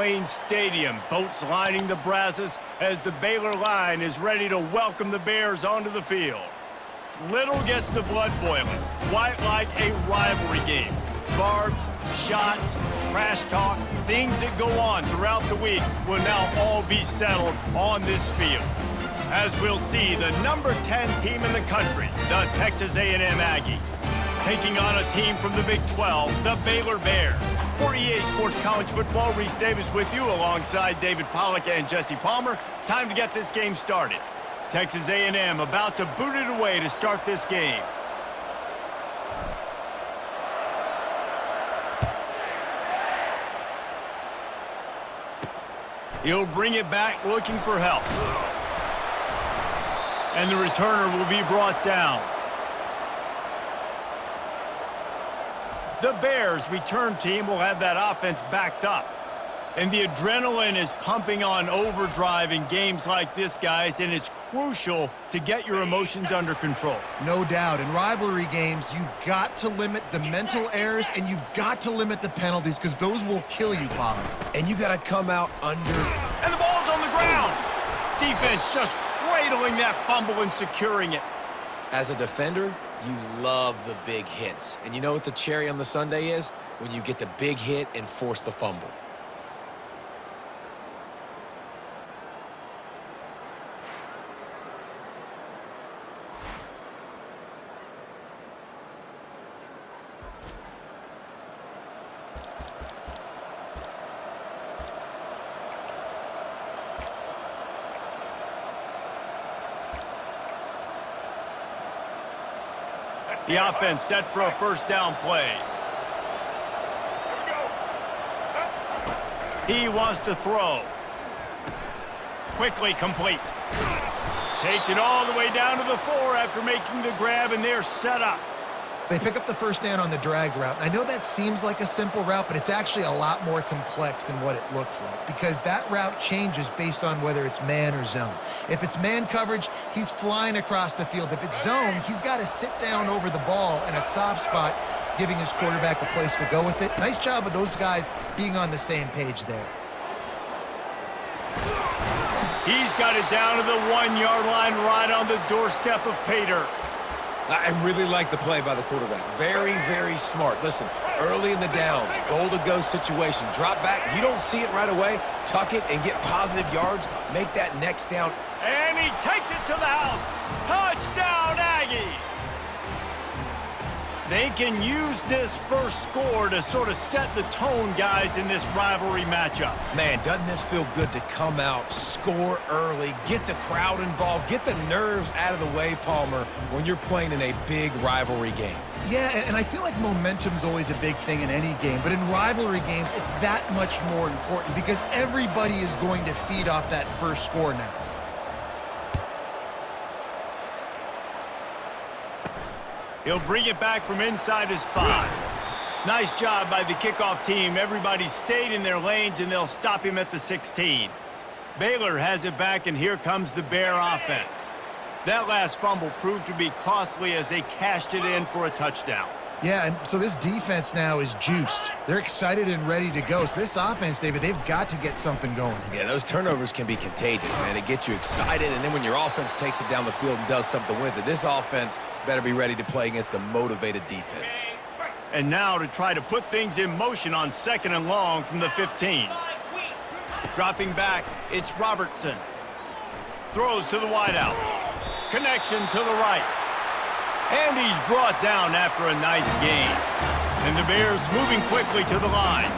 Wayne Stadium, boats lining the Brazos as the Baylor line is ready to welcome the Bears onto the field. Little gets the blood boiling, quite like a rivalry game. Barbs, shots, trash talk, things that go on throughout the week will now all be settled on this field. As we'll see, the number 10 team in the country, the Texas A&M Aggies, taking on a team from the Big 12, the Baylor Bears. For EA Sports College Football, Reese Davis with you alongside David Pollack and Jesse Palmer. Time to get this game started. Texas A&M about to boot it away to start this game. He'll bring it back looking for help. And the returner will be brought down. The Bears return team will have that offense backed up. And the adrenaline is pumping on overdrive in games like this, guys, and it's crucial to get your emotions under control. No doubt. In rivalry games, you've got to limit the mental errors and you've got to limit the penalties because those will kill you, Pollard. And you got to come out under. And the ball's on the ground. Defense just cradling that fumble and securing it. As a defender, you love the big hits. And you know what the cherry on the sundae is? When you get the big hit and force the fumble. The offense set for a first down play. He wants to throw. Quickly complete. Takes it all the way down to the 4 after making the grab, and they're set up. They pick up the first down on the drag route. I know that seems like a simple route, but it's actually a lot more complex than what it looks like because that route changes based on whether it's man or zone. If it's man coverage, he's flying across the field. If it's zone, he's got to sit down over the ball in a soft spot, giving his quarterback a place to go with it. Nice job of those guys being on the same page there. He's got it down to the 1-yard line right on the doorstep of pay dirt. I really like the play by the quarterback. Very, very smart. Listen, early in the downs, goal-to-go situation. Drop back. You don't see it right away. Tuck it and get positive yards. Make that next down. And he takes it to the house. Touchdown, Aggies! They can use this first score to sort of set the tone, guys, in this rivalry matchup. Man, doesn't this feel good to come out, score early, get the crowd involved, get the nerves out of the way, Palmer, when you're playing in a big rivalry game? Yeah, and I feel like momentum's always a big thing in any game, but in rivalry games, it's that much more important because everybody is going to feed off that first score now. He'll bring it back from inside his 5. Nice job by the kickoff team. Everybody stayed in their lanes, and they'll stop him at the 16. Baylor has it back, and here comes the Bear offense. That last fumble proved to be costly as they cashed it in for a touchdown. Yeah, and so this defense now is juiced. They're excited and ready to go. So this offense, David, they've got to get something going. Yeah, those turnovers can be contagious, man. It gets you excited, and then when your offense takes it down the field and does something with it, this offense better be ready to play against a motivated defense. And now to try to put things in motion on 2nd and long from the 15. Dropping back, it's Robertson. Throws to the wideout. Connection to the right. And he's brought down after a nice gain. And the Bears moving quickly to the line.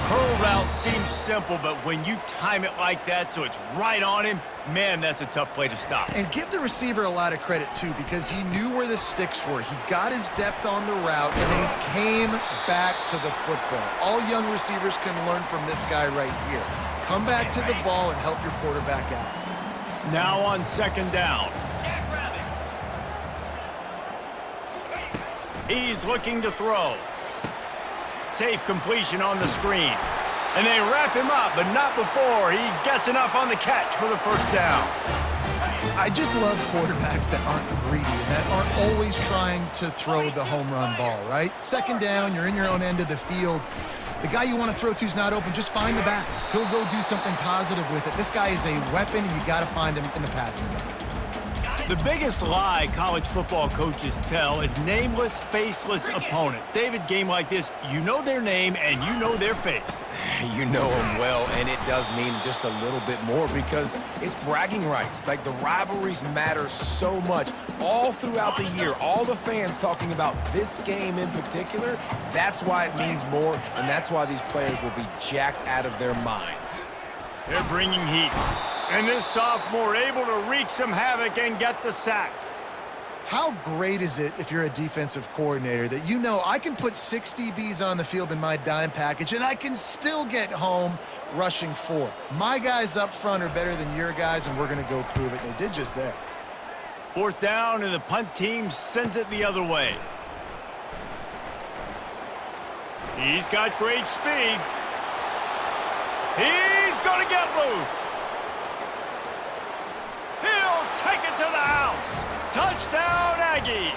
Curl route seems simple, but when you time it like that so it's right on him, man, that's a tough play to stop. And give the receiver a lot of credit, too, because he knew where the sticks were. He got his depth on the route, and then he came back to the football. All young receivers can learn from this guy right here. Come back to the ball and help your quarterback out. Now on 2nd down. He's looking to throw. Safe completion on the screen. And they wrap him up, but not before he gets enough on the catch for the first down. I just love quarterbacks that aren't greedy and that aren't always trying to throw the home run ball, right? 2nd down, you're in your own end of the field. The guy you want to throw to is not open. Just find the back. He'll go do something positive with it. This guy is a weapon, and you got to find him in the passing game. The biggest lie college football coaches tell is nameless, faceless opponent. David, game like this, you know their name and you know their face. You know them well, and it does mean just a little bit more because it's bragging rights. Like, the rivalries matter so much all throughout the year. All the fans talking about this game in particular, that's why it means more, and that's why these players will be jacked out of their minds. They're bringing heat. And this sophomore able to wreak some havoc and get the sack. How great is it if you're a defensive coordinator that you know I can put 6 DBs on the field in my dime package and I can still get home rushing 4. My guys up front are better than your guys, and we're going to go prove it. They did just there. 4th down, and the punt team sends it the other way. He's got great speed. He's going to get loose. He'll take it to the house. Touchdown, Aggies.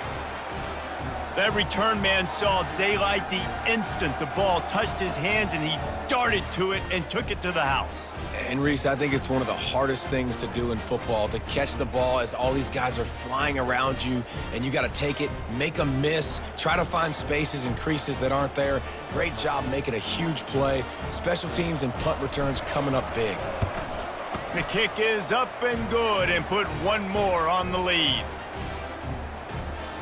That return man saw daylight the instant the ball touched his hands, and he darted to it and took it to the house. And Reese, I think it's one of the hardest things to do in football, to catch the ball as all these guys are flying around you, and you got to take it, make a miss, try to find spaces and creases that aren't there. Great job making a huge play. Special teams and punt returns coming up big. The kick is up and good, and put one more on the lead.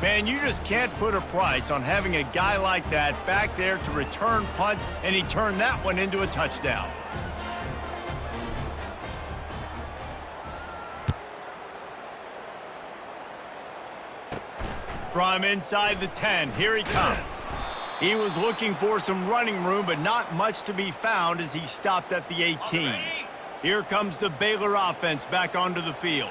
Man, you just can't put a price on having a guy like that back there to return punts, and he turned that one into a touchdown. From inside the 10, here he comes. He was looking for some running room, but not much to be found as he stopped at the 18. Here comes the Baylor offense back onto the field.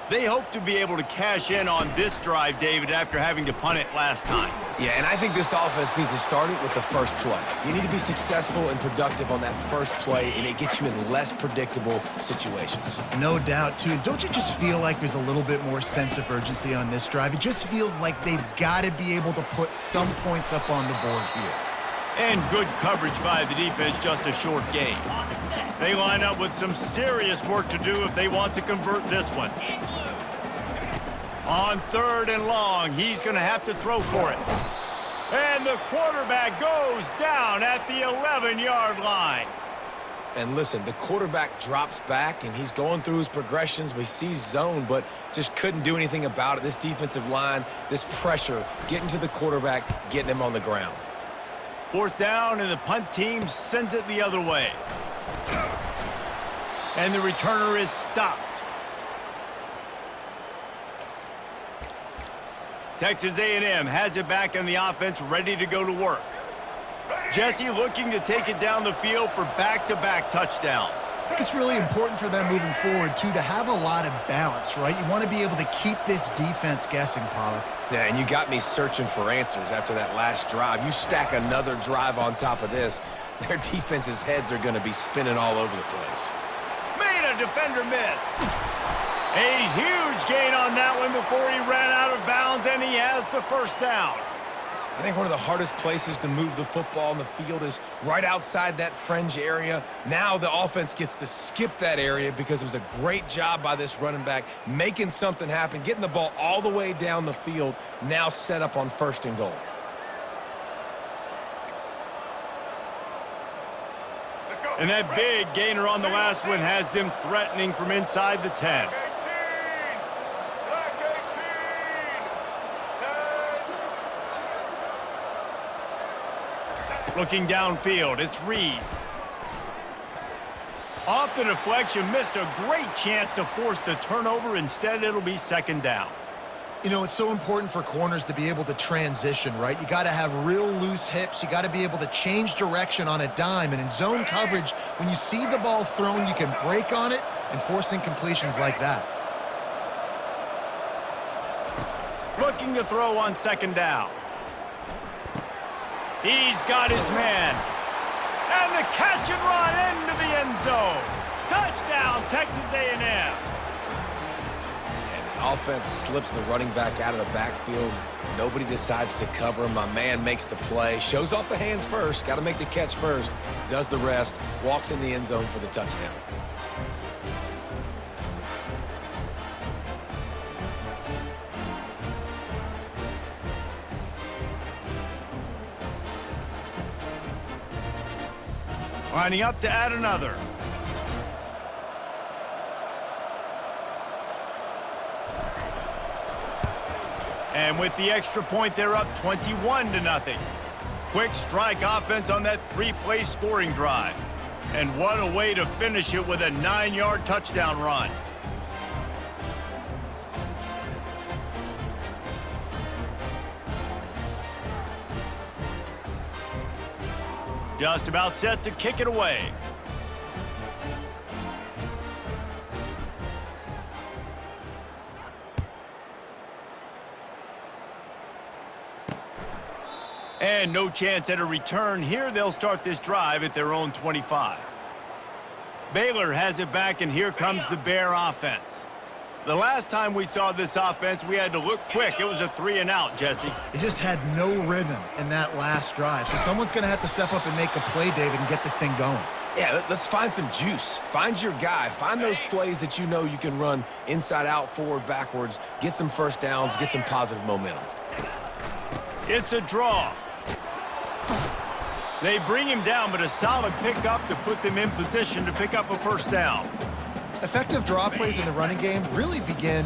They hope to be able to cash in on this drive, David, after having to punt it last time. Yeah, and I think this offense needs to start it with the first play. You need to be successful and productive on that first play, and it gets you in less predictable situations. No doubt, too. Don't you just feel like there's a little bit more sense of urgency on this drive? It just feels like they've got to be able to put some points up on the board here. And good coverage by the defense, just a short gain. They line up with some serious work to do if they want to convert this one. On 3rd and long, he's going to have to throw for it. And the quarterback goes down at the 11-yard line. And listen, the quarterback drops back, and he's going through his progressions. We see zone, but just couldn't do anything about it. This defensive line, this pressure, getting to the quarterback, getting him on the ground. 4th down, and the punt team sends it the other way. And the returner is stopped. Texas A&M has it back in the offense, ready to go to work. Jesse looking to take it down the field for back-to-back touchdowns. I think it's really important for them moving forward, too, to have a lot of balance, right? You want to be able to keep this defense guessing, Pollack. Yeah, and you got me searching for answers after that last drive. You stack another drive on top of this, their defense's heads are going to be spinning all over the place. Made a defender miss. A huge gain on that one before he ran out of bounds, and he has the 1st down. I think one of the hardest places to move the football on the field is right outside that fringe area. Now the offense gets to skip that area because it was a great job by this running back, making something happen, getting the ball all the way down the field, now set up on 1st and goal. And that big gainer on the last one has them threatening from inside the 10. Looking downfield, it's Reed. Off the deflection, missed a great chance to force the turnover. Instead, it'll be 2nd down. You know, it's so important for corners to be able to transition, right? You got to have real loose hips. You got to be able to change direction on a dime. And in zone coverage, when you see the ball thrown, you can break on it and force incompletions like that. Looking to throw on 2nd down. He's got his man. And the catch and run into the end zone. Touchdown, Texas A&M. And the offense slips the running back out of the backfield. Nobody decides to cover him. My man makes the play, shows off the hands first, got to make the catch first, does the rest, walks in the end zone for the touchdown. Lining up to add another. And with the extra point, they're up 21-0. Quick strike offense on that three-play scoring drive. And what a way to finish it with a 9-yard touchdown run. Just about set to kick it away. And no chance at a return here. They'll start this drive at their own 25. Baylor has it back, and here comes the Bear offense. The last time we saw this offense, we had to look quick. It was a 3-and-out, Jesse. It just had no rhythm in that last drive. So someone's going to have to step up and make a play, David, and get this thing going. Yeah, let's find some juice. Find your guy. Find those plays that you know you can run inside out, forward, backwards, get some first downs, get some positive momentum. It's a draw. They bring him down, but a solid pickup to put them in position to pick up a first down. Effective draw plays in the running game really begin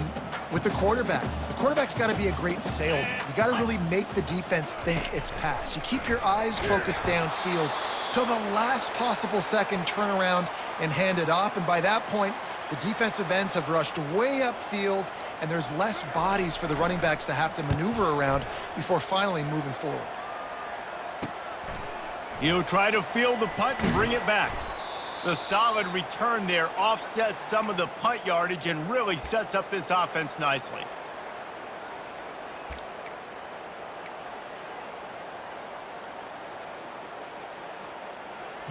with the quarterback. The quarterback's got to be a great salesman. You got to really make the defense think it's pass. You keep your eyes focused downfield till the last possible second, turn around and hand it off. And by that point, the defensive ends have rushed way upfield, and there's less bodies for the running backs to have to maneuver around before finally moving forward. He'll try to field the punt and bring it back. The solid return there offsets some of the punt yardage and really sets up this offense nicely.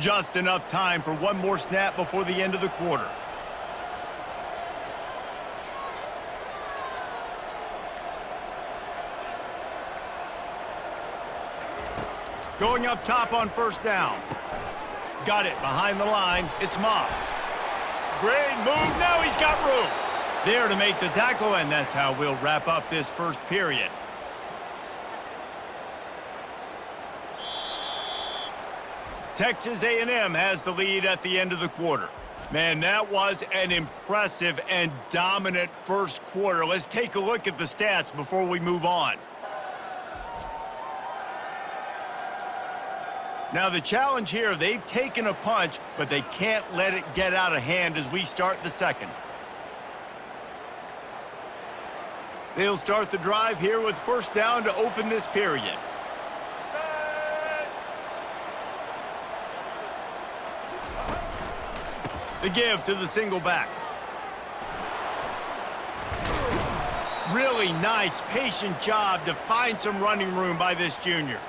Just enough time for one more snap before the end of the quarter. Going up top on first down. Got it behind the line. It's Moss. Great move. Now he's got room. There to make the tackle, and that's how we'll wrap up this first period. Texas A&M has the lead at the end of the quarter. Man, that was an impressive and dominant first quarter. Let's take a look at the stats before we move on. Now the challenge here, they've taken a punch, but they can't let it get out of hand as we start the second. They'll start the drive here with first down to open this period. The give to the single back. Really nice, patient job to find some running room by this junior.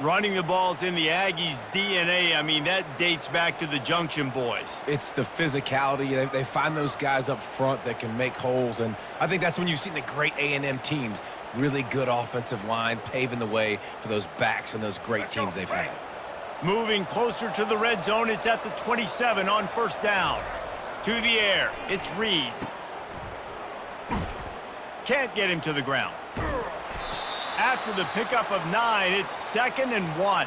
Running the ball's in the Aggies' DNA. I mean, that dates back to the Junction boys. It's the physicality. They find those guys up front that can make holes, and I think that's when you've seen the great A&M teams. Really good offensive line, paving the way for those backs and those great teams they've had. Moving closer to the red zone, it's at the 27 on first down. To the air, it's Reed. Can't get him to the ground. After the pickup of 9, it's 2nd and 1.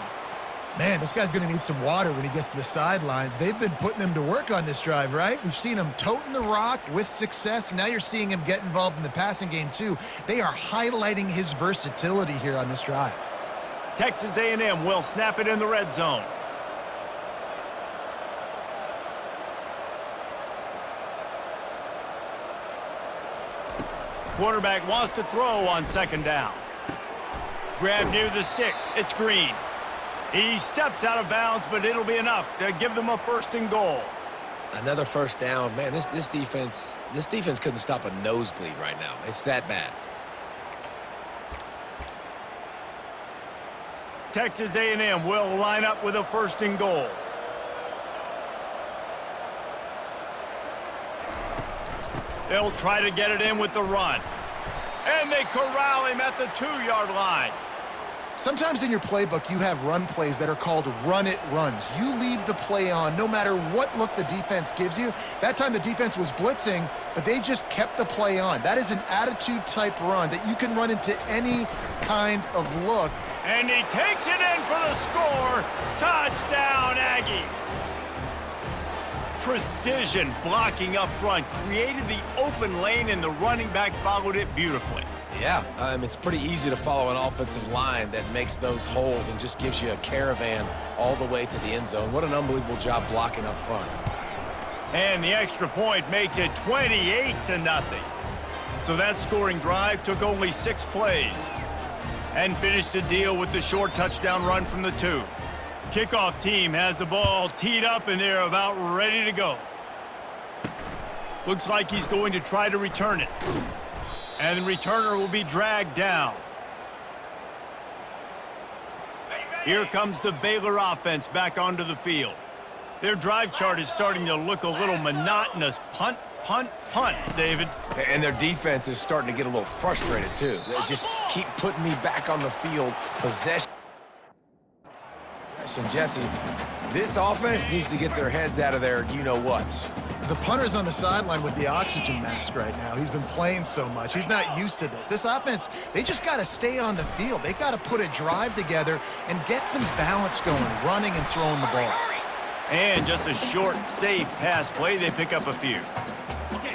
Man, this guy's going to need some water when he gets to the sidelines. They've been putting him to work on this drive, right? We've seen him toting the rock with success, and now you're seeing him get involved in the passing game, too. They are highlighting his versatility here on this drive. Texas A&M will snap it in the red zone. Quarterback wants to throw on second down. Grab near the sticks. It's Green. He steps out of bounds, but it'll be enough to give them a 1st and goal. Another first down. Man, this defense couldn't stop a nosebleed right now. It's that bad. Texas A&M will line up with a 1st and goal. They'll try to get it in with the run. And they corral him at the 2-yard line. Sometimes in your playbook, you have run plays that are called run-it runs. You leave the play on no matter what look the defense gives you. That time the defense was blitzing, but they just kept the play on. That is an attitude-type run that you can run into any kind of look. And he takes it in for the score. Touchdown, Aggies. Precision blocking up front created the open lane, and the running back followed it beautifully. Yeah, it's pretty easy to follow an offensive line that makes those holes and just gives you a caravan all the way to the end zone. What an unbelievable job blocking up front. And the extra point makes it 28-0. So that scoring drive took only 6 plays and finished the deal with the short touchdown run from the 2. Kickoff team has the ball teed up, and they're about ready to go. Looks like he's going to try to return it. And the returner will be dragged down. Here comes the Baylor offense back onto the field. Their drive chart is starting to look a little monotonous. Punt, punt, punt, David. And their defense is starting to get a little frustrated, too. They just keep putting me back on the field. Possession, Jesse. This offense needs to get their heads out of their you-know-whats. The punter's on the sideline with the oxygen mask right now. He's been playing so much. He's not used to this. This offense, they just got to stay on the field. They've got to put a drive together and get some balance going, running and throwing the ball. And just a short, safe pass play, they pick up a few.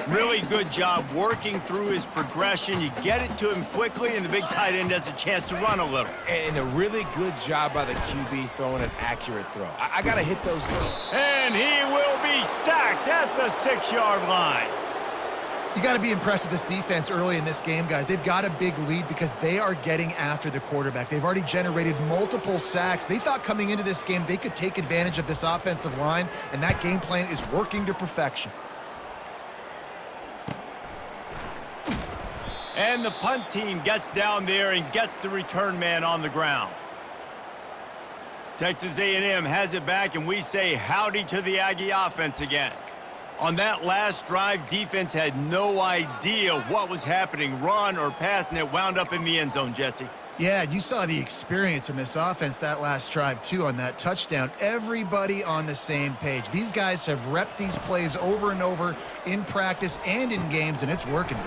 Really good job working through his progression. You get it to him quickly, and the big tight end has a chance to run a little. And a really good job by the QB throwing an accurate throw. I got to hit those. And he will be sacked at the 6-yard line. You got to be impressed with this defense early in this game, guys. They've got a big lead because they are getting after the quarterback. They've already generated multiple sacks. They thought coming into this game they could take advantage of this offensive line, and that game plan is working to perfection. And the punt team gets down there and gets the return man on the ground. Texas A&M has it back, and we say howdy to the Aggie offense again. On that last drive, defense had no idea what was happening, run or pass, and it wound up in the end zone, Jesse. Yeah, you saw the experience in this offense that last drive, too, on that touchdown. Everybody on the same page. These guys have repped these plays over and over in practice and in games, and it's working, Dave.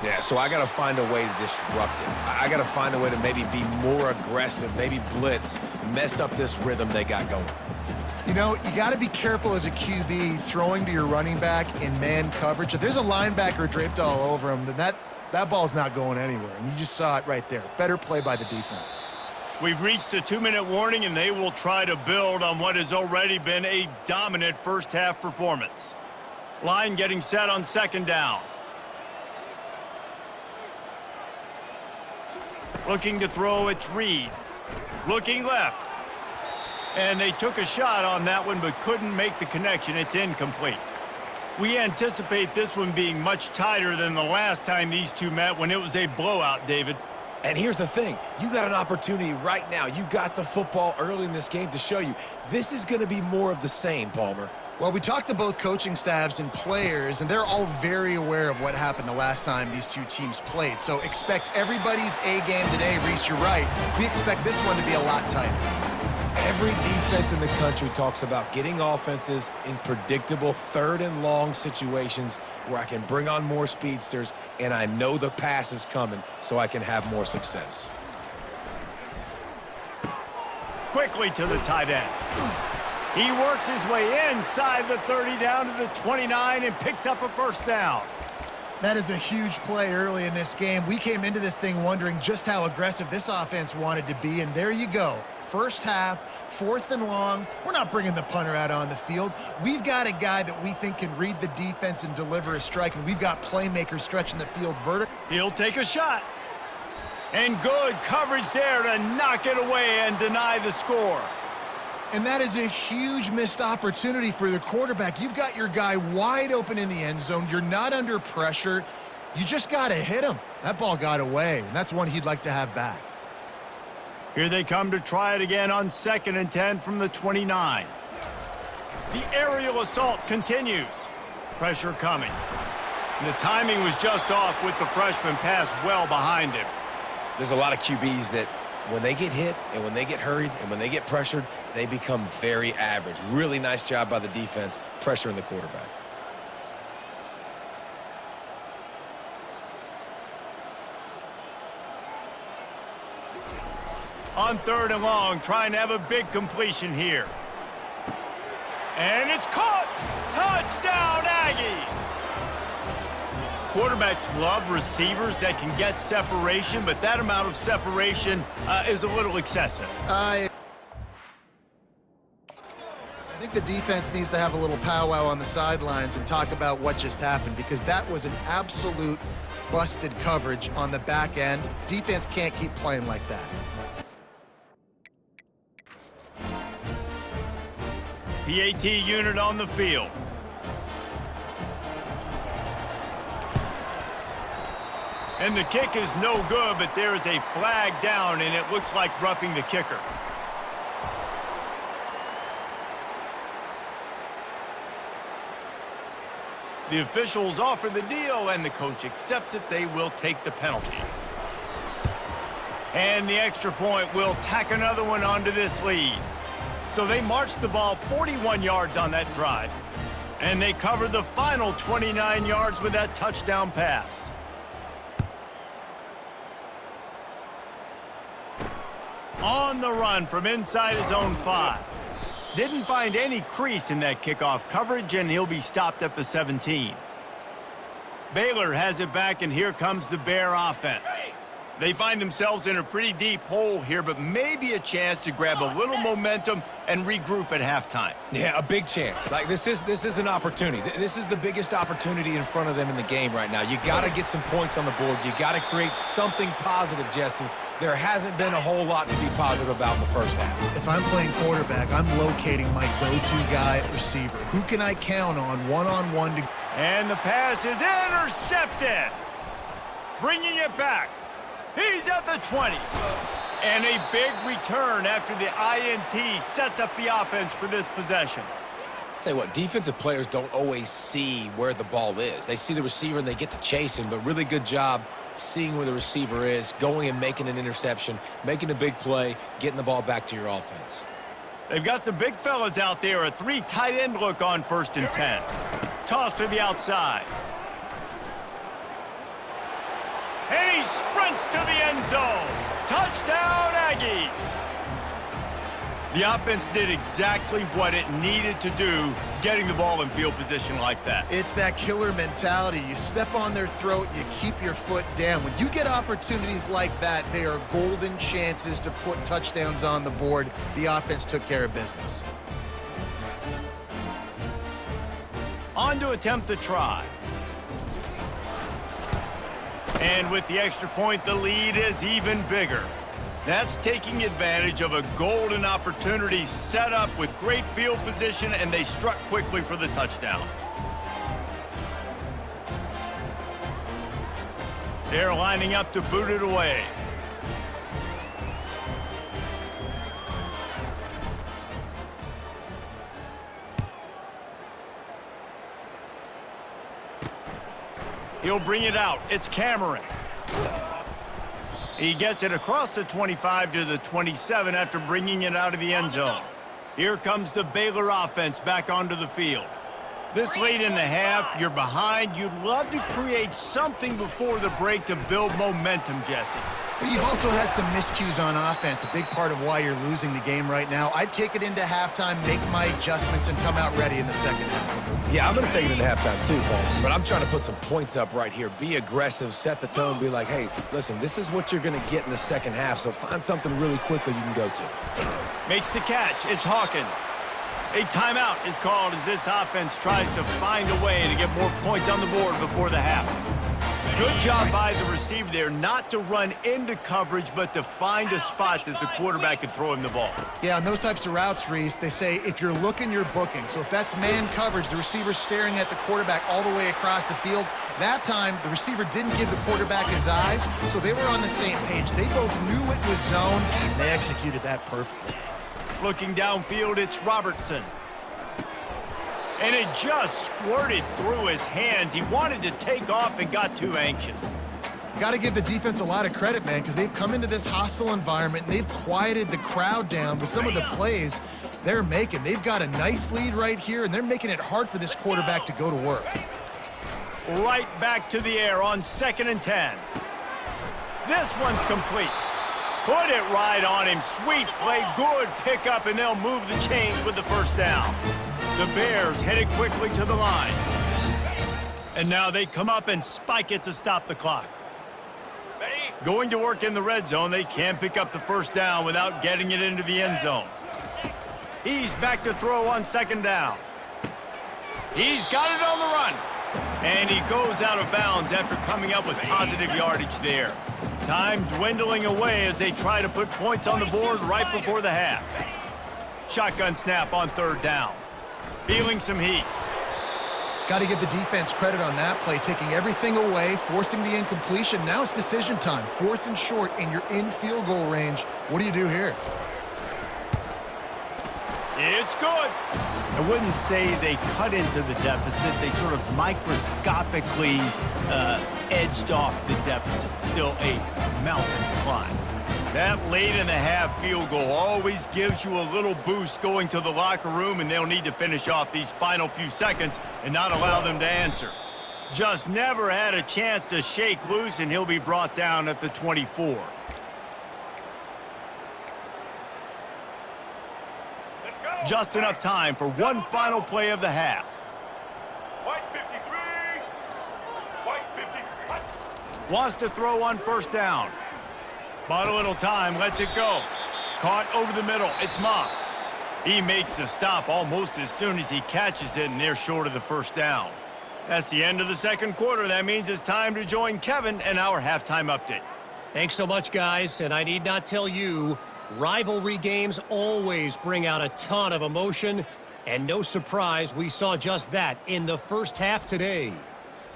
Yeah, so I got to find a way to disrupt him. I got to find a way to maybe be more aggressive, maybe blitz, mess up this rhythm they got going. You know, you got to be careful as a QB throwing to your running back in man coverage. If there's a linebacker draped all over him, then that ball's not going anywhere, and you just saw it right there. Better play by the defense. We've reached the 2-minute warning, and they will try to build on what has already been a dominant first-half performance. Line getting set on 2nd down. Looking to throw, it's Reed. Looking left. And they took a shot on that one but couldn't make the connection. It's incomplete. We anticipate this one being much tighter than the last time these two met when it was a blowout, David. And here's the thing. You got an opportunity right now. You got the football early in this game to show you. This is going to be more of the same, Palmer. Well, we talked to both coaching staffs and players, and they're all very aware of what happened the last time these two teams played. So expect everybody's A game today. Reese, you're right. We expect this one to be a lot tighter. Every defense in the country talks about getting offenses in predictable 3rd and long situations where I can bring on more speedsters, and I know the pass is coming so I can have more success. Quickly to the tight end. He works his way inside the 30 down to the 29 and picks up a 1st down. That is a huge play early in this game. We came into this thing wondering just how aggressive this offense wanted to be, and there you go. First half, 4th and long. We're not bringing the punter out on the field. We've got a guy that we think can read the defense and deliver a strike, and we've got playmakers stretching the field vertical. He'll take a shot. And good coverage there to knock it away and deny the score. And that is a huge missed opportunity for the quarterback. You've got your guy wide open in the end zone. You're not under pressure. You just got to hit him. That ball got away, and that's one he'd like to have back. Here they come to try it again on 2nd and 10 from the 29. The aerial assault continues. Pressure coming. The timing was just off with the freshman pass well behind him. There's a lot of QBs that when they get hit and when they get hurried and when they get pressured, they become very average. Really nice job by the defense pressuring the quarterback. On 3rd and long, trying to have a big completion here. And it's caught! Touchdown, Aggies! Quarterbacks love receivers that can get separation, but that amount of separation is a little excessive. I think the defense needs to have a little powwow on the sidelines and talk about what just happened, because that was an absolute busted coverage on the back end. Defense can't keep playing like that. PAT unit on the field. And the kick is no good, but there is a flag down, and it looks like roughing the kicker. The officials offer the deal, and the coach accepts it. They will take the penalty. And the extra point will tack another one onto this lead. So they marched the ball 41 yards on that drive. And they covered the final 29 yards with that touchdown pass. On the run from inside his own 5. Didn't find any crease in that kickoff coverage, and he'll be stopped at the 17. Baylor has it back, and here comes the Bear offense. They find themselves in a pretty deep hole here, but maybe a chance to grab a little momentum and regroup at halftime. Yeah, a big chance. Like this is an opportunity. This is the biggest opportunity in front of them in the game right now. You got to get some points on the board. You got to create something positive, Jesse. There hasn't been a whole lot to be positive about in the first half. If I'm playing quarterback, I'm locating my go-to guy at receiver. Who can I count on one-on-one to... And the pass is intercepted. Bringing it back. He's at the 20. And a big return after the INT sets up the offense for this possession. Tell you what, defensive players don't always see where the ball is. They see the receiver and they get to chase him, but really good job seeing where the receiver is, going and making an interception, making a big play, getting the ball back to your offense. They've got the big fellas out there, a 3 tight end look on 1st and 10. Toss to the outside. And he sprints to the end zone. Touchdown, Aggies. The offense did exactly what it needed to do, getting the ball in field position like that. It's that killer mentality. You step on their throat, you keep your foot down. When you get opportunities like that, they are golden chances to put touchdowns on the board. The offense took care of business. On to attempt the try. And with the extra point, the lead is even bigger. That's taking advantage of a golden opportunity set up with great field position, and they struck quickly for the touchdown. They're lining up to boot it away. He'll bring it out. It's Cameron. He gets it across the 25 to the 27 after bringing it out of the end zone. Here comes the Baylor offense back onto the field. This late in the half, you're behind. You'd love to create something before the break to build momentum, Jesse. But you've also had some miscues on offense, a big part of why you're losing the game right now. I'd take it into halftime, make my adjustments, and come out ready in the second half. Yeah, I'm going to take it into halftime too, Paul. But I'm trying to put some points up right here. Be aggressive, set the tone, be like, hey, listen, this is what you're going to get in the second half, so find something really quickly you can go to. Makes the catch. It's Hawkins. A timeout is called as this offense tries to find a way to get more points on the board before the half. Good job by the receiver there not to run into coverage, but to find a spot that the quarterback could throw him the ball. Yeah, on those types of routes, Reese, they say if you're looking, you're booking. So if that's man coverage, the receiver's staring at the quarterback all the way across the field. That time, the receiver didn't give the quarterback his eyes, so they were on the same page. They both knew it was zone, and they executed that perfectly. Looking downfield, it's Robertson. and it just squirted through his hands. He wanted to take off and got too anxious. Got to give the defense a lot of credit, man, because they've come into this hostile environment and they've quieted the crowd down with some of the plays they're making. They've got a nice lead right here, and they're making it hard for this quarterback to go to work. Right back to the air on 2nd and 10. This one's complete. Put it right on him. Sweet play, good pickup, and they'll move the chains with the first down. The Bears headed quickly to the line. And now they come up and spike it to stop the clock. Going to work in the red zone, they can't pick up the first down without getting it into the end zone. He's back to throw on 2nd down. He's got it on the run. And he goes out of bounds after coming up with positive yardage there. Time dwindling away as they try to put points on the board right before the half. Shotgun snap on 3rd down. Feeling some heat. Got to give the defense credit on that play, taking everything away, forcing the incompletion. Now it's decision time. 4th and short, and you're in field goal range. What do you do here? It's good. I wouldn't say they cut into the deficit. They sort of microscopically edged off the deficit. Still a mountain to climb. That late-in-the-half field goal always gives you a little boost going to the locker room, and they'll need to finish off these final few seconds and not allow them to answer. Just never had a chance to shake loose, and he'll be brought down at the 24. Just enough time for one final play of the half. White 53. White 50. Wants to throw on 1st down. But a little time, lets it go. Caught over the middle, it's Moss. He makes the stop almost as soon as he catches it, and they're short of the first down. That's the end of the 2nd quarter. That means it's time to join Kevin in our halftime update. Thanks so much, guys, and I need not tell you, rivalry games always bring out a ton of emotion, and no surprise, we saw just that in the first half today.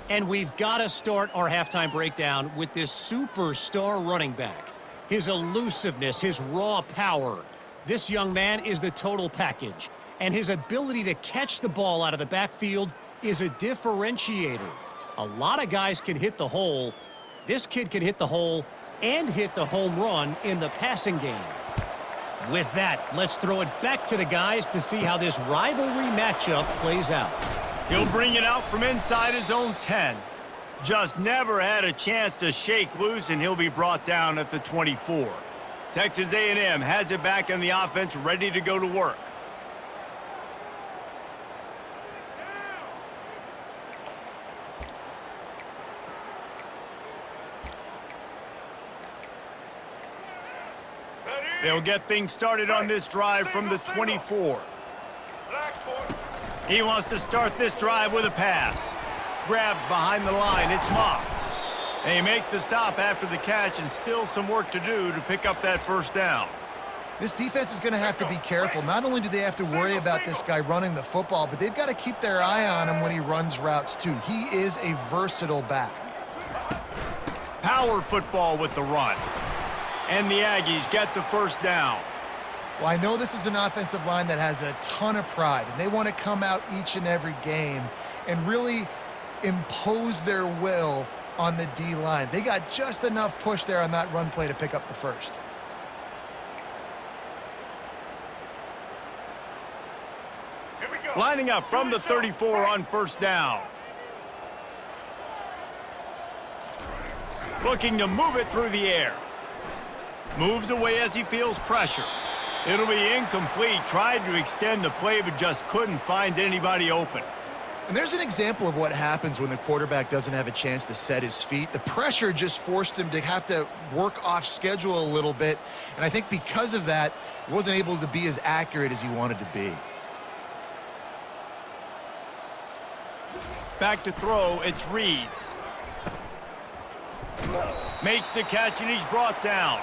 And we've got to start our halftime breakdown with this superstar running back. His elusiveness, his raw power. This young man is the total package, and his ability to catch the ball out of the backfield is a differentiator. A lot of guys can hit the hole. This kid can hit the hole and hit the home run in the passing game. With that, let's throw it back to the guys to see how this rivalry matchup plays out. He'll bring it out from inside his own 10. Just never had a chance to shake loose, and he'll be brought down at the 24. Texas A&M has it back in the offense, ready to go to work. They'll get things started on this drive from the 24. He wants to start this drive with a pass. Grabbed behind the line, it's Moss. They make the stop after the catch, and still some work to do to pick up that first down. This defense is going to have to be careful. Not only do they have to worry about this guy running the football, but they've got to keep their eye on him when he runs routes too. He is a versatile back. Power football with the run. And the Aggies get the first down. Well, I know this is an offensive line that has a ton of pride, and they want to come out each and every game and really impose their will on the D-line. They got just enough push there on that run play to pick up the first. Lining up from the 34 on 1st down. Looking to move it through the air. Moves away as he feels pressure. It'll be incomplete. Tried to extend the play, but just couldn't find anybody open. And there's an example of what happens when the quarterback doesn't have a chance to set his feet. The pressure just forced him to have to work off schedule a little bit. And I think because of that, he wasn't able to be as accurate as he wanted to be. Back to throw, it's Reed. Makes the catch, and he's brought down.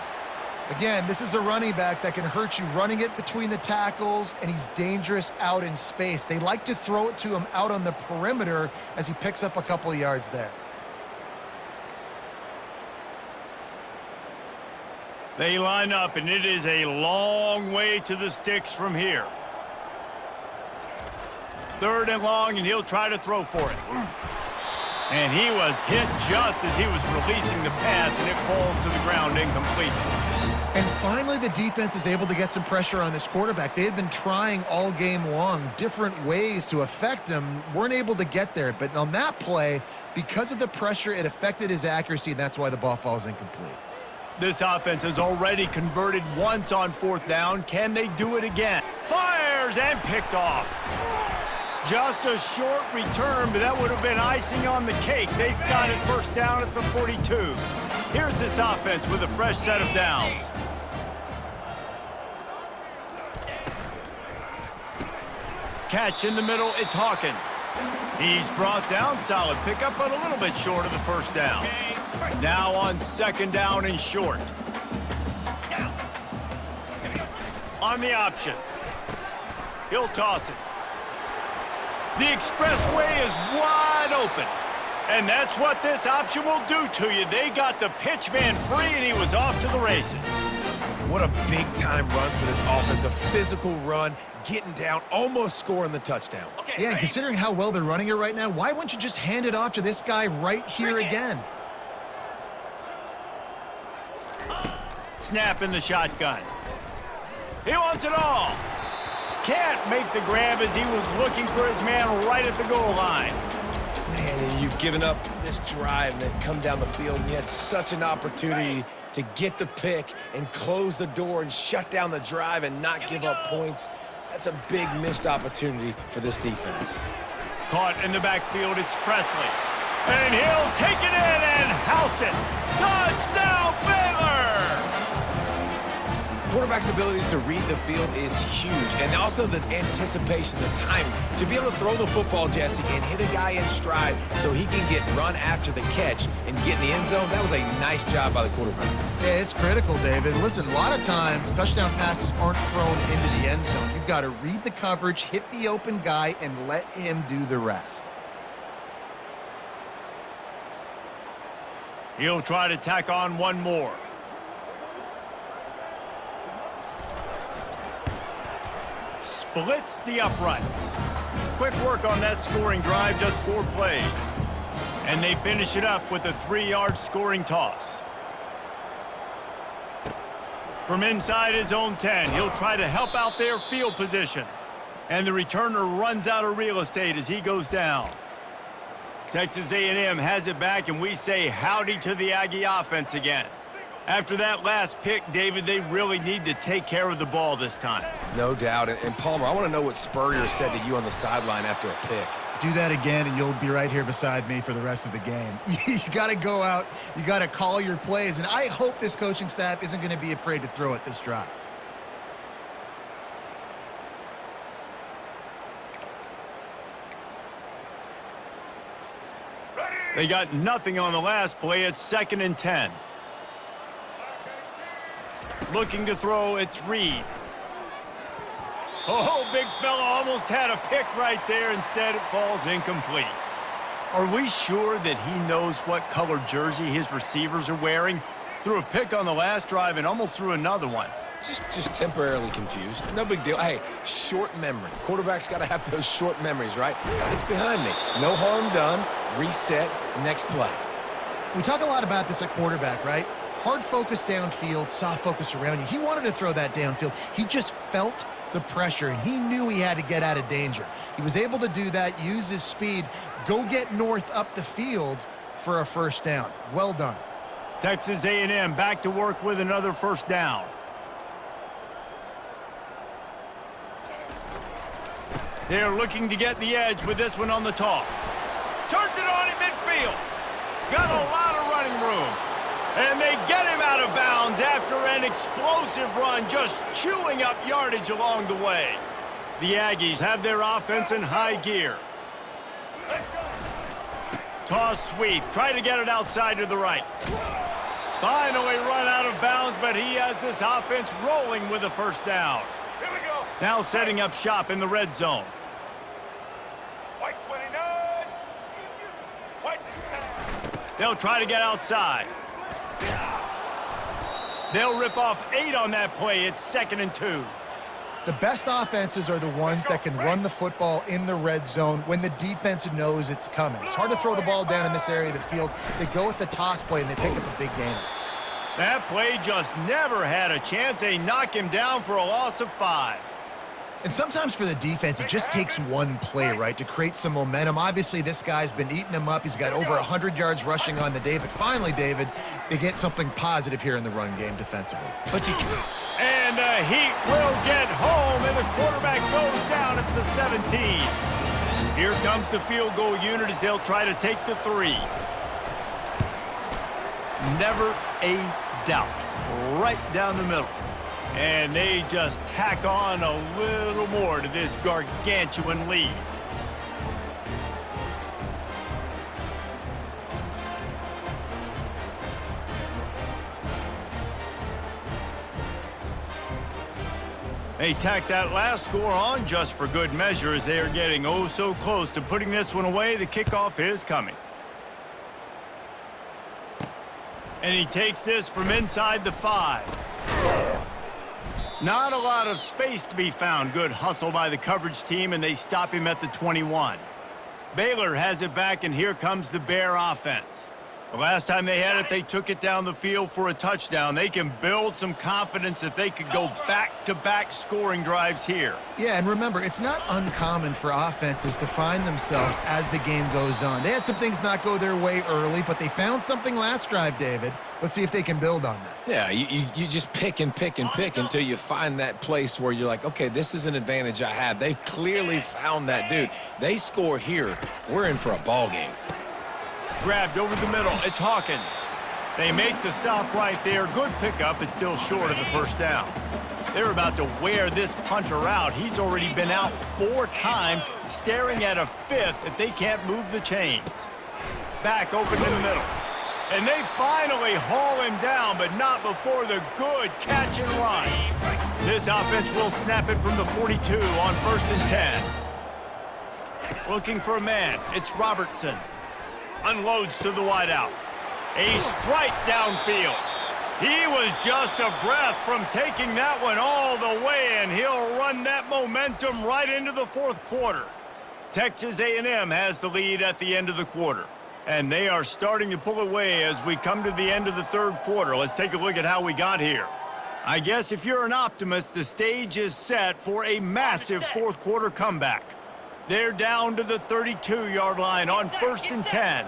Again, this is a running back that can hurt you running it between the tackles, and he's dangerous out in space. They like to throw it to him out on the perimeter as he picks up a couple of yards there. They line up, and it is a long way to the sticks from here. 3rd and long, and he'll try to throw for it. And he was hit just as he was releasing the pass, and it falls to the ground incomplete. And finally, the defense is able to get some pressure on this quarterback. They had been trying all game long different ways to affect him, weren't able to get there. But on that play, because of the pressure, it affected his accuracy, and that's why the ball falls incomplete. This offense has already converted once on 4th down. Can they do it again? Fires and picked off. Just a short return, but that would have been icing on the cake. They've got it 1st down at the 42. Here's this offense with a fresh set of downs. Catch in the middle, it's Hawkins. He's brought down, solid pickup, but a little bit short of the 1st down. Now on 2nd down and short. On the option. He'll toss it. The expressway is wide open. And that's what this option will do to you. They got the pitch man free, and he was off to the races. What a big-time run for this offense. A physical run, getting down, almost scoring the touchdown. Yeah, and considering how well they're running it right now, why wouldn't you just hand it off to this guy right here again? Snap in the shotgun. He wants it all. Can't make the grab as he was looking for his man right at the goal line. Man, you've given up this drive and then come down the field, and you had such an opportunity to get the pick and close the door and shut down the drive and not give up points. That's a big missed opportunity for this defense. Caught in the backfield, it's Presley. And he'll take it in and house it. Touchdown, Baylor! Quarterback's abilities to read the field is huge, and also the anticipation, the timing. To be able to throw the football, Jesse, and hit a guy in stride so he can get run after the catch and get in the end zone, that was a nice job by the quarterback. Yeah, it's critical, David. Listen, a lot of times, touchdown passes aren't thrown into the end zone. You've got to read the coverage, hit the open guy, and let him do the rest. He'll try to tack on one more. Splits the uprights. Quick work on that scoring drive, just 4 plays. And they finish it up with a 3-yard scoring toss. From inside his own 10, he'll try to help out their field position. And the returner runs out of real estate as he goes down. Texas A&M has it back, and we say howdy to the Aggie offense again. After that last pick, David, they really need to take care of the ball this time. No doubt. And Palmer, I want to know what Spurrier said to you on the sideline after a pick. Do that again, and you'll be right here beside me for the rest of the game. You got to go out. You got to call your plays, and I hope this coaching staff isn't going to be afraid to throw it this drive. They got nothing on the last play. It's 2nd and 10. Looking to throw, it's Reed. Oh, big fella almost had a pick right there. Instead, it falls incomplete. Are we sure that he knows what color jersey his receivers are wearing? Threw a pick on the last drive and almost threw another one. Just temporarily confused. No big deal. Hey, short memory. Quarterback's got to have those short memories, right? It's behind me. No harm done. Reset. Next play. We talk a lot about this at quarterback, right? Hard focus downfield, soft focus around you. He wanted to throw that downfield. He just felt the pressure, and he knew he had to get out of danger. He was able to do that, use his speed, go get north up the field for a 1st down. Well done. Texas A&M back to work with another 1st down. They're looking to get the edge with this one on the toss. Turns it on in midfield. Got a lot of running room. And they get him out of bounds after an explosive run, just chewing up yardage along the way. The Aggies have their offense in high gear. Toss sweep. Try to get it outside to the right. Finally run out of bounds, but he has this offense rolling with a 1st down. Here we go. Now setting up shop in the red zone. White 29. White 10. They'll try to get outside. They'll rip off 8 on that play. It's 2nd and 2. The best offenses are the ones that can run the football in the red zone when the defense knows it's coming. It's hard to throw the ball down in this area of the field. They go with the toss play, and they pick up a big gain. That play just never had a chance. They knock him down for a loss of 5. And sometimes for the defense, it just takes one play, right, to create some momentum. Obviously, this guy's been eating him up. He's got over 100 yards rushing on the day. But finally, David, they get something positive here in the run game defensively. And the Heat will get home, and the quarterback goes down at the 17. Here comes the field goal unit as they'll try to take the 3. Never a doubt. Right down the middle. And they just tack on a little more to this gargantuan lead. They tack that last score on just for good measure as they are getting oh so close to putting this one away. The kickoff is coming. And he takes this from inside the 5. Not a lot of space to be found. Good hustle by the coverage team, and they stop him at the 21. Baylor has it back, and here comes the Bear offense. The last time they had it, they took it down the field for a touchdown. They can build some confidence that they could go back-to-back scoring drives here. Yeah, and remember, it's not uncommon for offenses to find themselves as the game goes on. They had some things not go their way early, but they found something last drive, David. Let's see if they can build on that. Yeah, you just pick and pick and pick until you find that place where you're like, okay, this is an advantage I have. They clearly found that dude. They score here. We're in for a ball game. Grabbed over the middle. It's Hawkins. They make the stop right there. Good pickup. It's still short of the first down. They're about to wear this punter out. He's already been out 4 times, staring at a 5th if they can't move the chains. Back open in the middle. And they finally haul him down, but not before the good catch and run. This offense will snap it from the 42 on 1st and 10. Looking for a man. It's Robertson. Unloads to the wideout. A strike downfield. He was just a breath from taking that one all the way, and he'll run that momentum right into the 4th quarter. Texas A&M has the lead at the end of the quarter, and they are starting to pull away as we come to the end of the 3rd quarter. Let's take a look at how we got here. I guess if you're an optimist, the stage is set for a massive 4th quarter comeback. They're down to the 32-yard line on 1st and 10.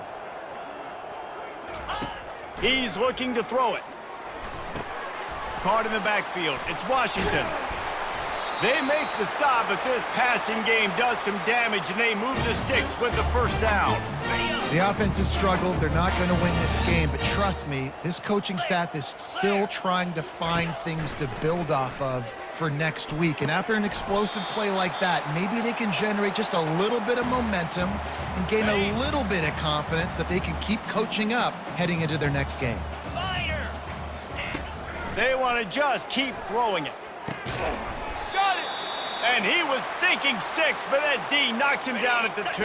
He's looking to throw it. Caught in the backfield. It's Washington. They make the stop, but this passing game does some damage, and they move the sticks with the 1st down. The offense has struggled. They're not going to win this game, but trust me, this coaching staff is still trying to find things to build off of for next week. And after an explosive play like that, maybe they can generate just a little bit of momentum and gain a little bit of confidence that they can keep coaching up heading into their next game. They want to just keep throwing it. Got it! And he was thinking 6, but that D knocks him down at the 2.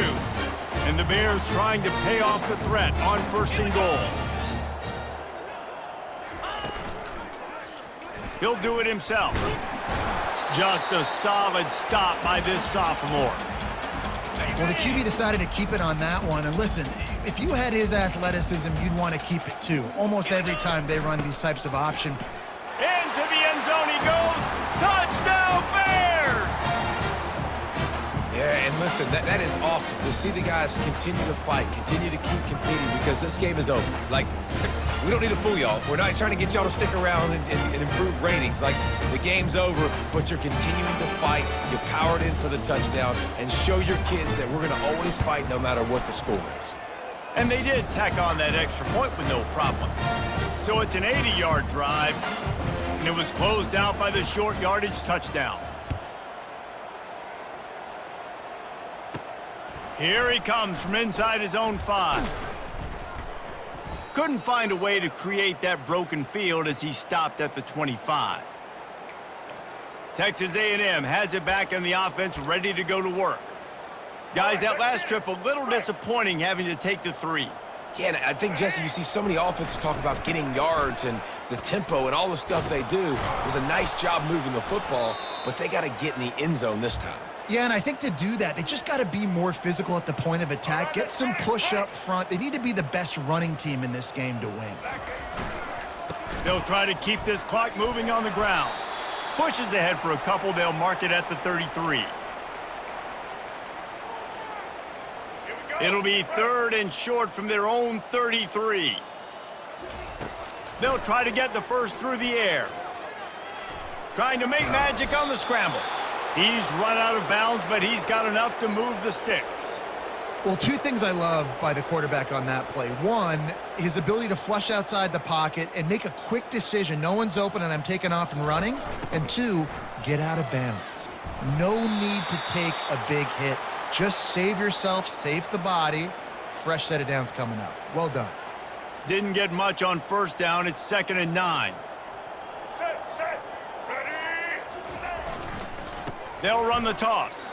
And the Bears trying to pay off the threat on 1st and goal. He'll do it himself. Just a solid stop by this sophomore. Well, the QB decided to keep it on that one. And listen, if you had his athleticism, you'd want to keep it too. Almost every time they run these types of option. Into the end zone he goes. Touchdown, Bears! Yeah, and listen, that is awesome to see the guys continue to fight, continue to keep competing, because this game is over. Like, we don't need to fool y'all. We're not trying to get y'all to stick around and improve ratings. Like, the game's over, but you're continuing to fight. You powered in for the touchdown, and show your kids that we're going to always fight no matter what the score is. And they did tack on that extra point with no problem. So it's an 80-yard drive, and it was closed out by the short yardage touchdown. Here he comes from inside his own 5. Couldn't find a way to create that broken field as he stopped at the 25. Texas A&M has it back in the offense, ready to go to work. Guys, that last trip a little disappointing having to take the 3. Yeah, and I think, Jesse, you see so many offenses talk about getting yards and the tempo and all the stuff they do. It was a nice job moving the football, but they got to get in the end zone this time. Yeah, and I think to do that, they just got to be more physical at the point of attack, get some push up front. They need to be the best running team in this game to win. They'll try to keep this clock moving on the ground. Pushes ahead for a couple. They'll mark it at the 33. It'll be 3rd and short from their own 33. They'll try to get the first through the air. Trying to make magic on the scramble. He's run out of bounds, but he's got enough to move the sticks. Well, 2 things I love by the quarterback on that play. 1, his ability to flush outside the pocket and make a quick decision. No one's open and I'm taking off and running. And 2, get out of bounds. No need to take a big hit. Just save yourself, save the body. Fresh set of downs coming up. Well done. Didn't get much on first down. It's 2nd and 9. Set. Ready. They'll run the toss.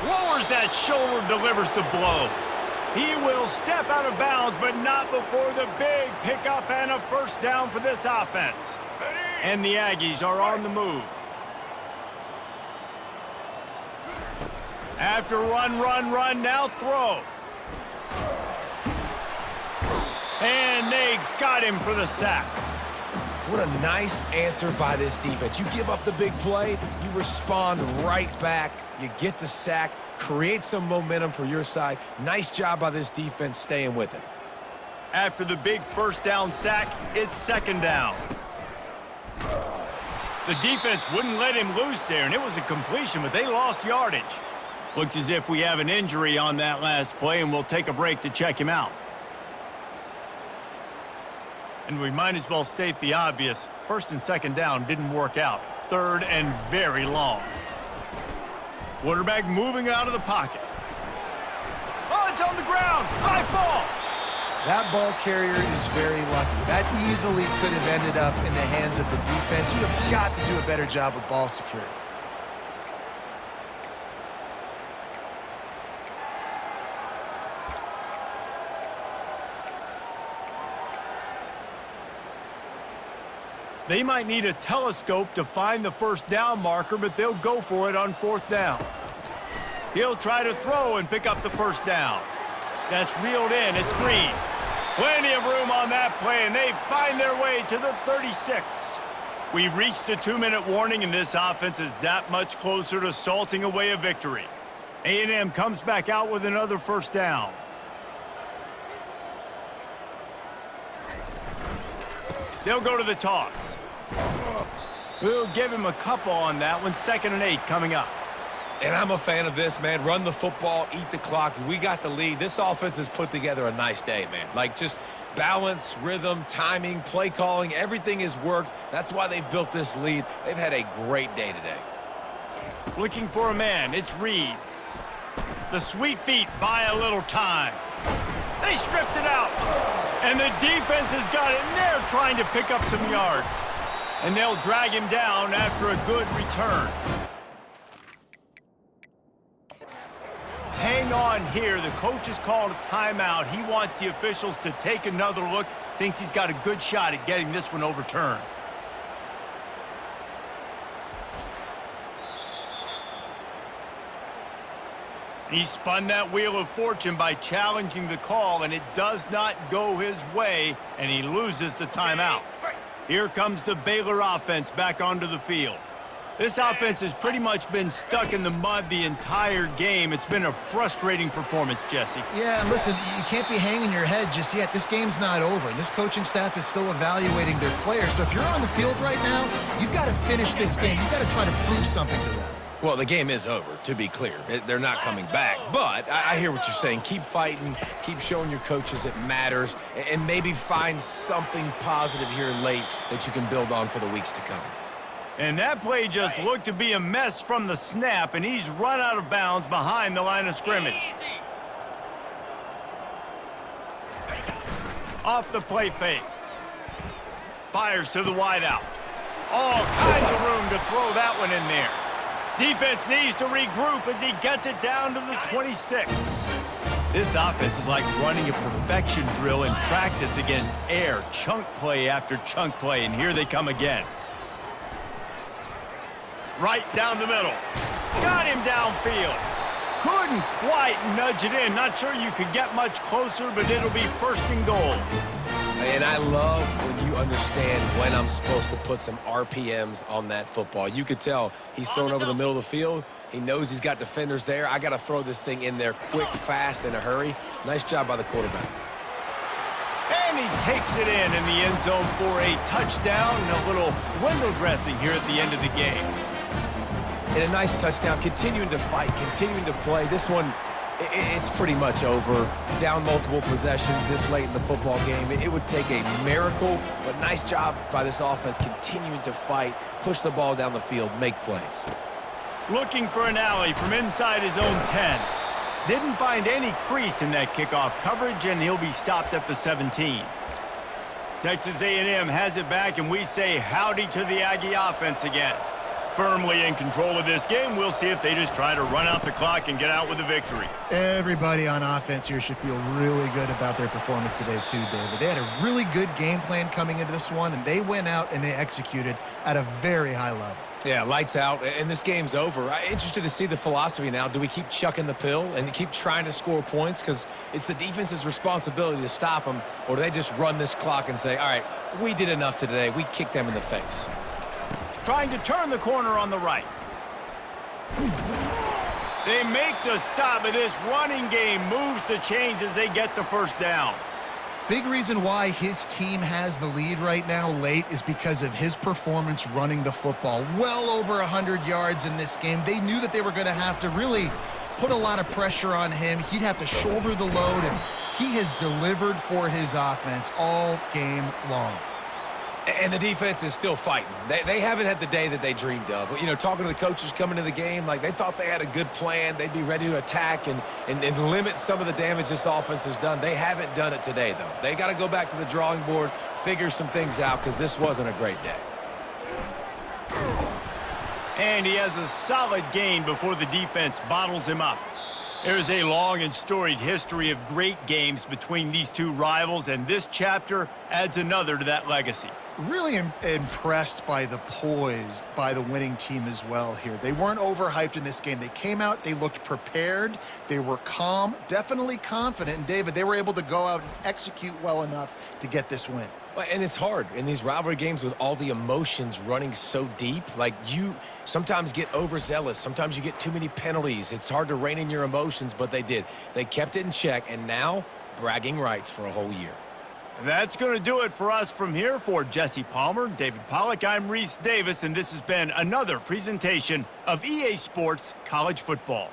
Lowers that shoulder, delivers the blow. He will step out of bounds, but not before the big pickup and a first down for this offense. And the Aggies are on the move. After run, now throw. And they got him for the sack. What a nice answer by this defense. You give up the big play, you respond right back, you get the sack, create some momentum for your side. Nice job by this defense staying with it. After the big first down sack, it's 2nd down. The defense wouldn't let him loose there, and it was a completion, but they lost yardage. Looks as if we have an injury on that last play, and we'll take a break to check him out. And we might as well state the obvious. 1st and 2nd down didn't work out. 3rd and very long. Quarterback moving out of the pocket. Oh, it's on the ground. High ball. That ball carrier is very lucky. That easily could have ended up in the hands of the defense. You have got to do a better job of ball security. They might need a telescope to find the first down marker, but they'll go for it on 4th down. He'll try to throw and pick up the first down. That's reeled in. It's Green. Plenty of room on that play, and they find their way to the 36. We've reached the 2-minute warning, and this offense is that much closer to salting away a victory. A&M comes back out with another first down. They'll go to the toss. We'll give him a couple on that one. 2nd and 8 coming up. And I'm a fan of this, man. Run the football, eat the clock. We got the lead. This offense has put together a nice day, man. Like, just balance, rhythm, timing, play calling, everything has worked. That's why they've built this lead. They've had a great day today. Looking for a man. It's Reed. The sweet feet buy a little time. They stripped it out. And the defense has got it, and they're trying to pick up some yards. And they'll drag him down after a good return. Hang on here. The coach has called a timeout. He wants the officials to take another look. Thinks he's got a good shot at getting this one overturned. He spun that wheel of fortune by challenging the call, and it does not go his way, and he loses the timeout. Here comes the Baylor offense back onto the field. This offense has pretty much been stuck in the mud the entire game. It's been a frustrating performance, Jesse. Yeah, and listen, you can't be hanging your head just yet. This game's not over, and this coaching staff is still evaluating their players. So if you're on the field right now, you've got to finish this game. You've got to try to prove something to them. Well, the game is over, to be clear. They're not coming back. But I hear what you're saying. Keep fighting. Keep showing your coaches it matters. And maybe find something positive here late that you can build on for the weeks to come. And that play just looked to be a mess from the snap, and he's run out of bounds behind the line of scrimmage. Off the play fake. Fires to the wideout. All kinds of room to throw that one in there. Defense needs to regroup as he gets it down to the 26. This offense is like running a perfection drill in practice against air, chunk play after chunk play, and here they come again. Right down the middle. Got him downfield. Couldn't quite nudge it in. Not sure you could get much closer, but it'll be first and goal. And I love when you understand when I'm supposed to put some RPMs on that football. You could tell he's thrown over the middle of the field. He knows he's got defenders there. I got to throw this thing in there quick, fast, in a hurry. Nice job by the quarterback. And he takes it in the end zone for a touchdown and a little window dressing here at the end of the game. And a nice touchdown, continuing to fight, continuing to play. This one, it's pretty much over. Down multiple possessions this late in the football game. It would take a miracle, but nice job by this offense continuing to fight, push the ball down the field, make plays. Looking for an alley from inside his own 10. Didn't find any crease in that kickoff coverage, and he'll be stopped at the 17. Texas A&M has it back, and we say howdy to the Aggie offense again. Firmly in control of this game. We'll see if they just try to run out the clock and get out with a victory. Everybody on offense here should feel really good about their performance today too, David. They had a really good game plan coming into this one, and they went out and they executed at a very high level. Yeah, lights out, and this game's over. I'm interested to see the philosophy now. Do we keep chucking the pill and keep trying to score points? Because it's the defense's responsibility to stop them, or do they just run this clock and say, all right, we did enough today. We kicked them in the face. Trying to turn the corner on the right. They make the stop, but this running game moves the chains as they get the first down. Big reason why his team has the lead right now late is because of his performance running the football. Well over 100 yards in this game. They knew that they were going to have to really put a lot of pressure on him. He'd have to shoulder the load, and he has delivered for his offense all game long. And the defense is still fighting. They haven't had the day that they dreamed of. You know, talking to the coaches coming to the game, like they thought they had a good plan. They'd be ready to attack and limit some of the damage this offense has done. They haven't done it today, though. They got to go back to the drawing board, figure some things out, because this wasn't a great day. And he has a solid gain before the defense bottles him up. There's a long and storied history of great games between these two rivals, and this chapter adds another to that legacy. Really impressed by the poise by the winning team as well here. They weren't overhyped in this game. They came out, they looked prepared, they were calm, definitely confident. And David, they were able to go out and execute well enough to get this win. And it's hard in these rivalry games with all the emotions running so deep. Like, you sometimes get overzealous. Sometimes you get too many penalties. It's hard to rein in your emotions, but they did. They kept it in check, and now bragging rights for a whole year. And that's going to do it for us from here. For Jesse Palmer, David Pollack, I'm Reese Davis, and this has been another presentation of EA Sports College Football.